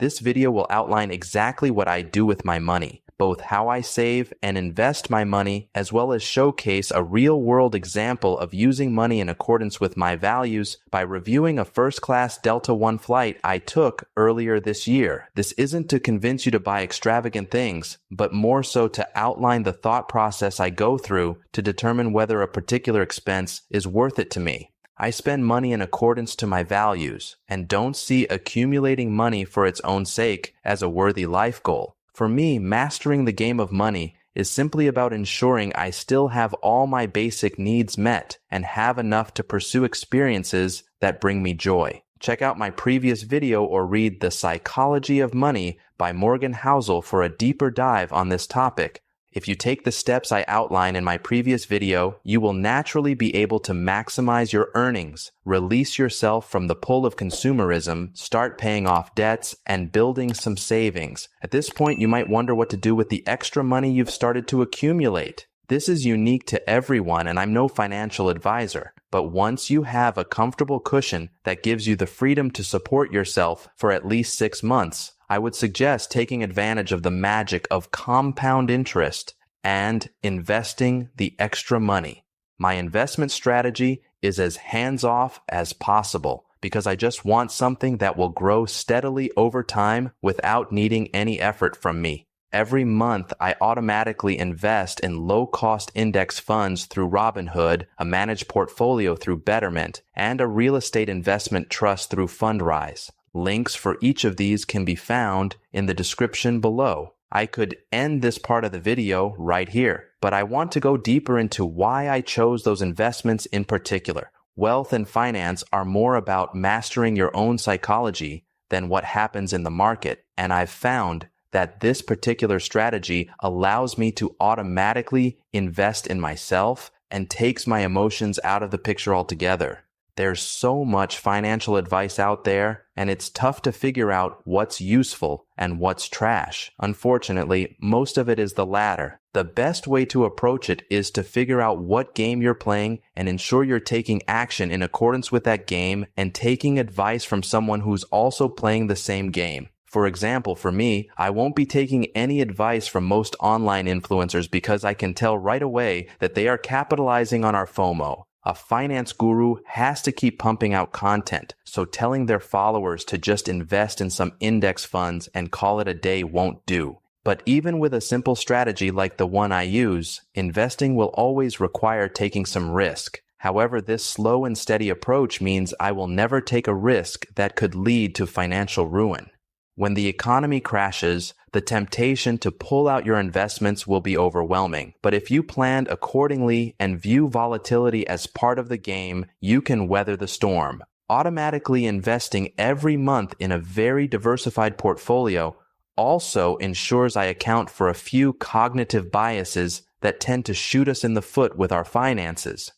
This video will outline exactly what I do with my money, both how I save and invest my money, as well as showcase a real-world example of using money in accordance with my values by reviewing a first-class Delta One flight I took earlier this year. This isn't to convince you to buy extravagant things, but more so to outline the thought process I go through to determine whether a particular expense is worth it to me. I spend money in accordance to my values and don't see accumulating money for its own sake as a worthy life goal. For me, mastering the game of money is simply about ensuring I still have all my basic needs met and have enough to pursue experiences that bring me joy. Check out my previous video or read The Psychology of Money by Morgan Housel for a deeper dive on this topic. If you take the steps I outline in my previous video, you will naturally be able to maximize your earnings, release yourself from the pull of consumerism, start paying off debts, and building some savings. At this point, you might wonder what to do with the extra money you've started to accumulate. This is unique to everyone, and I'm no financial advisor. But once you have a comfortable cushion that gives you the freedom to support yourself for at least 6 months, I would suggest taking advantage of the magic of compound interest and investing the extra money. My investment strategy is as hands-off as possible because I just want something that will grow steadily over time without needing any effort from me. Every month, I automatically invest in low-cost index funds through Robinhood, a managed portfolio through Betterment, and a real estate investment trust through Fundrise. Links for each of these can be found in the description below. I could end this part of the video right here, but I want to go deeper into why I chose those investments in particular. Wealth and finance are more about mastering your own psychology than what happens in the market, and I've found that this particular strategy allows me to automatically invest in myself and takes my emotions out of the picture altogether. There's so much financial advice out there, and it's tough to figure out what's useful and what's trash. Unfortunately, most of it is the latter. The best way to approach it is to figure out what game you're playing and ensure you're taking action in accordance with that game and taking advice from someone who's also playing the same game. For example, for me, I won't be taking any advice from most online influencers because I can tell right away that they are capitalizing on our FOMO. A finance guru has to keep pumping out content, so telling their followers to just invest in some index funds and call it a day won't do. But even with a simple strategy like the one I use, investing will always require taking some risk. However, this slow and steady approach means I will never take a risk that could lead to financial ruin. When the economy crashes, the temptation to pull out your investments will be overwhelming. But if you planned accordingly and view volatility as part of the game, you can weather the storm. Automatically investing every month in a very diversified portfolio also ensures I account for a few cognitive biases that tend to shoot us in the foot with our finances.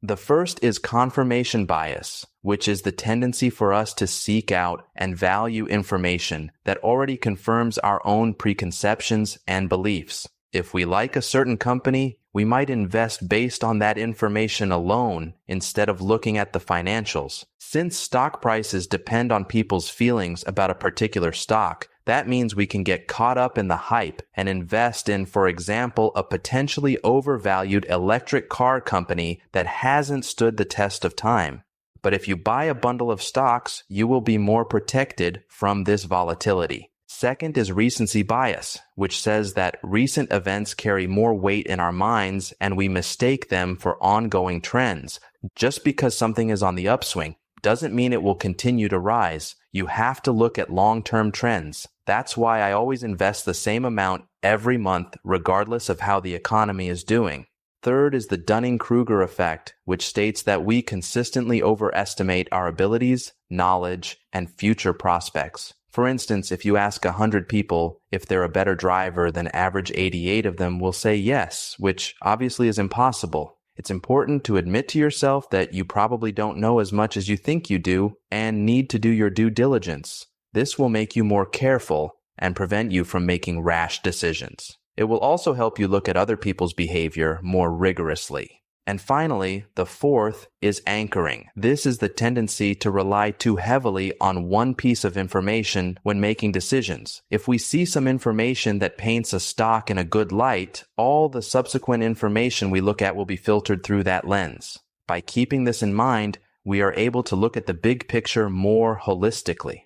The first is confirmation bias, which is the tendency for us to seek out and value information that already confirms our own preconceptions and beliefs. If we like a certain company, we might invest based on that information alone instead of looking at the financials. Since stock prices depend on people's feelings about a particular stock, that means we can get caught up in the hype and invest in, for example, a potentially overvalued electric car company that hasn't stood the test of time. But if you buy a bundle of stocks, you will be more protected from this volatility. Second is recency bias, which says that recent events carry more weight in our minds and we mistake them for ongoing trends. Just because something is on the upswing doesn't mean it will continue to rise. You have to look at long-term trends. That's why I always invest the same amount every month, regardless of how the economy is doing. Third is the Dunning-Kruger effect, which states that we consistently overestimate our abilities, knowledge, and future prospects. For instance, if you ask 100 people if they're a better driver, then average 88 of them will say yes, which obviously is impossible. It's important to admit to yourself that you probably don't know as much as you think you do and need to do your due diligence. This will make you more careful and prevent you from making rash decisions. It will also help you look at other people's behavior more rigorously. And finally, the fourth is anchoring. This is the tendency to rely too heavily on one piece of information when making decisions. If we see some information that paints a stock in a good light, all the subsequent information we look at will be filtered through that lens. By keeping this in mind, we are able to look at the big picture more holistically.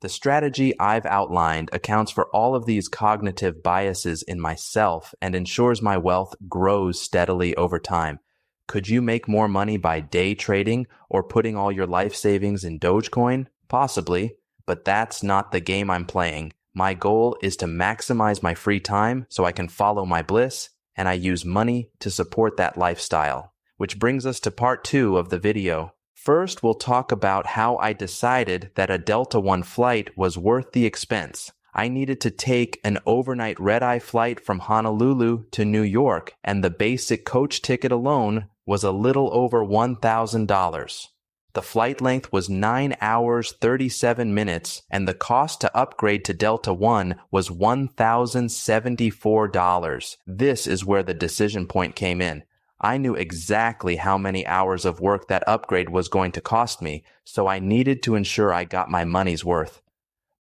The strategy I've outlined accounts for all of these cognitive biases in myself and ensures my wealth grows steadily over time. Could you make more money by day trading or putting all your life savings in Dogecoin? Possibly, but that's not the game I'm playing. My goal is to maximize my free time so I can follow my bliss, and I use money to support that lifestyle. Which brings us to part 2 of the video. First, we'll talk about how I decided that a Delta One flight was worth the expense. I needed to take an overnight red-eye flight from Honolulu to New York, and the basic coach ticket alone was a little over $1,000. The flight length was 9 hours, 37 minutes, and the cost to upgrade to Delta One was $1,074. This is where the decision point came in. I knew exactly how many hours of work that upgrade was going to cost me, so I needed to ensure I got my money's worth.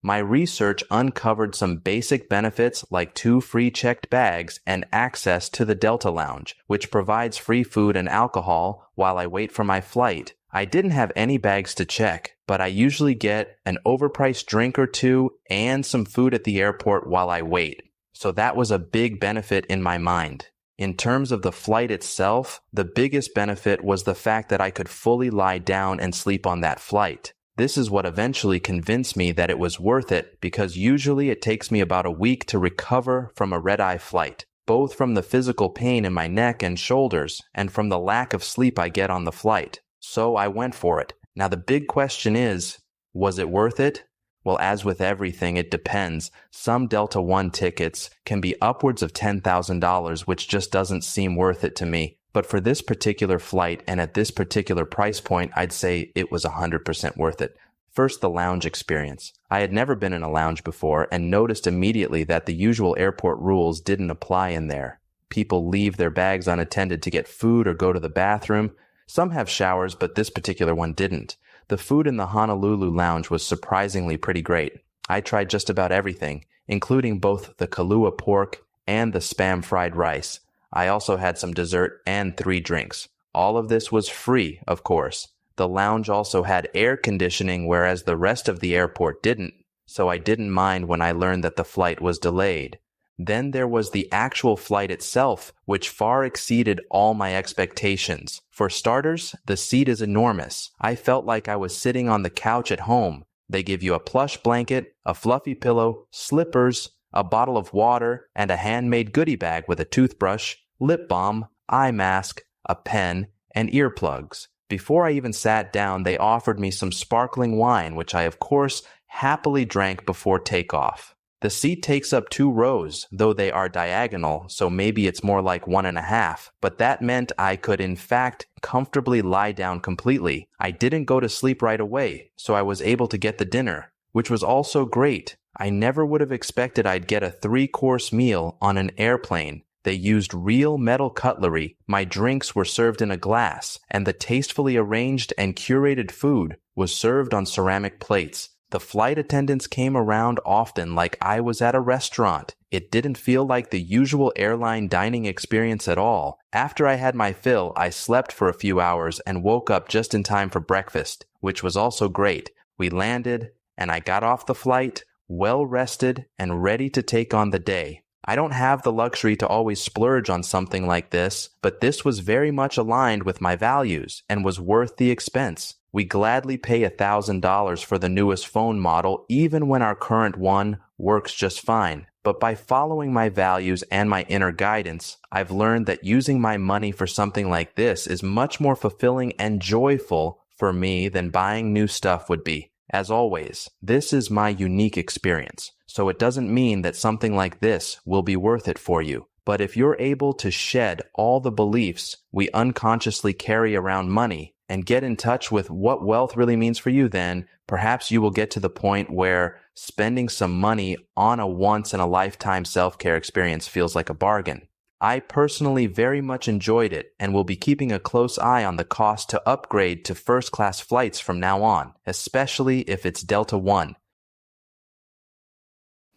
My research uncovered some basic benefits like 2 free checked bags and access to the Delta Lounge, which provides free food and alcohol while I wait for my flight. I didn't have any bags to check, but I usually get an overpriced drink or two and some food at the airport while I wait. So that was a big benefit in my mind. In terms of the flight itself, the biggest benefit was the fact that I could fully lie down and sleep on that flight. This is what eventually convinced me that it was worth it, because usually it takes me about a week to recover from a red-eye flight, both from the physical pain in my neck and shoulders and from the lack of sleep I get on the flight. So I went for it. Now the big question is, was it worth it? Well, as with everything, it depends. Some Delta One tickets can be upwards of $10,000, which just doesn't seem worth it to me. But for this particular flight and at this particular price point, I'd say it was 100% worth it. First, the lounge experience. I had never been in a lounge before and noticed immediately that the usual airport rules didn't apply in there. People leave their bags unattended to get food or go to the bathroom. Some have showers, but this particular one didn't. The food in the Honolulu lounge was surprisingly pretty great. I tried just about everything, including both the Kahlua pork and the Spam fried rice. I also had some dessert and 3 drinks. All of this was free, of course. The lounge also had air conditioning, whereas the rest of the airport didn't, so I didn't mind when I learned that the flight was delayed. Then there was the actual flight itself, which far exceeded all my expectations. For starters, the seat is enormous. I felt like I was sitting on the couch at home. They give you a plush blanket, a fluffy pillow, slippers, a bottle of water, and a handmade goodie bag with a toothbrush, lip balm, eye mask, a pen, and earplugs. Before I even sat down, they offered me some sparkling wine, which I of course happily drank before takeoff. The seat takes up 2 rows, though they are diagonal, so maybe it's more like 1.5, but that meant I could in fact comfortably lie down completely. I didn't go to sleep right away, so I was able to get the dinner, which was also great. I never would have expected I'd get a 3-course meal on an airplane. They used real metal cutlery, my drinks were served in a glass, and the tastefully arranged and curated food was served on ceramic plates. The flight attendants came around often like I was at a restaurant. It didn't feel like the usual airline dining experience at all. After I had my fill, I slept for a few hours and woke up just in time for breakfast, which was also great. We landed, and I got off the flight, well rested and ready to take on the day. I don't have the luxury to always splurge on something like this, but this was very much aligned with my values and was worth the expense. We gladly pay $1,000 for the newest phone model, even when our current one works just fine. But by following my values and my inner guidance, I've learned that using my money for something like this is much more fulfilling and joyful for me than buying new stuff would be. As always, this is my unique experience, so it doesn't mean that something like this will be worth it for you. But if you're able to shed all the beliefs we unconsciously carry around money and get in touch with what wealth really means for you, then perhaps you will get to the point where spending some money on a once-in-a-lifetime self-care experience feels like a bargain. I personally very much enjoyed it and will be keeping a close eye on the cost to upgrade to first-class flights from now on, especially if it's Delta One.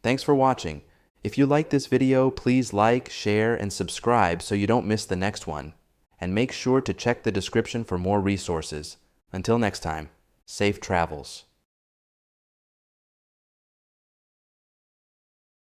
Thanks for watching. If you like this video, please like, share, and subscribe so you don't miss the next one. And make sure to check the description for more resources. Until next time, safe travels.